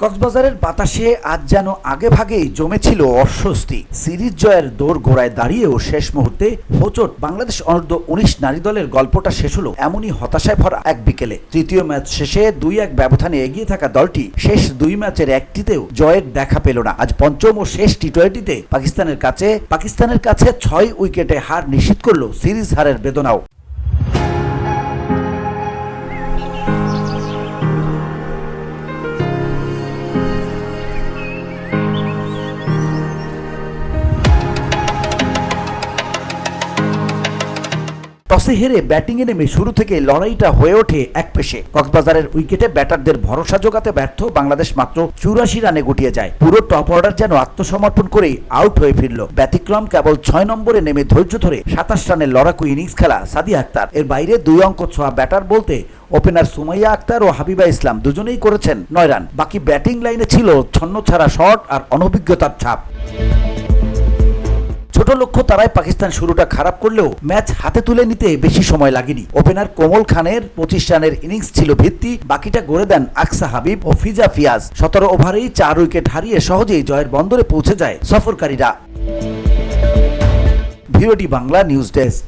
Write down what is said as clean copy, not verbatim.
কক্সবাজারের বাতাসে আজ যেন আগে ভাগেই জমেছিল অস্বস্তি। সিরিজ জয়ের দৌড় ঘোড়ায় দাঁড়িয়েও শেষ মুহূর্তে হোঁচট বাংলাদেশ অনূর্ধ্ব ১৯ নারী দলের গল্পটা শেষ হলো এমনই হতাশায় ভরা এক বিকেলে। তৃতীয় ম্যাচ শেষে ২-১ ব্যবধানে এগিয়ে থাকা দলটি শেষ দুই ম্যাচের একটিতেও জয়ের দেখা পেল না। আজ পঞ্চম ও শেষ টি-টোয়েন্টিতে পাকিস্তানের কাছে ৬ উইকেটে হার নিশ্চিত করল সিরিজ হারের বেদনাও। টসে হেরে ব্যাটিংয়ে নেমে শুরু থেকে লড়াইটা হয়ে ওঠে একপেশে। কক্সবাজারের উইকেটে ব্যাটারদের ভরসা জোগাতে ব্যর্থ বাংলাদেশ মাত্র ৮৪ রানে গুটিয়ে যায়। পুরো টপ অর্ডার যেন আত্মসমর্পণ করেই আউট হয়ে ফিরল। ব্যতিক্রম কেবল ৬ নম্বরে নেমে ধৈর্য ধরে ২৭ রানের লড়াকু ইনিংস খেলা সাদিয়া আক্তার। এর বাইরে ২ অঙ্ক ছোঁয়া ব্যাটার বলতে ওপেনার সুমাইয়া আক্তার ও হাবিবা ইসলাম দুজনেই করেছেন ৯ রান। বাকি ব্যাটিং লাইনে ছিল ছন্নছাড়া শট আর অনভিজ্ঞতার ছাপ। ছোট লক্ষ্য তারাই পাকিস্তান শুরুটা খারাপ করলেও ম্যাচ হাতে তুলে নিতে বেশি সময় লাগেনি। ওপেনার কোমল খানের ২৫ রানের ইনিংস ছিল ভিত্তি, বাকিটা গড়ে দেন আকসা হাবিব ও ফিজা ফিয়াজ। ১৭ ওভারেই ৪ উইকেট হারিয়ে সহজেই জয়ের বন্দরে পৌঁছে যায় সফরকারীরা। VOD Bangla news desk.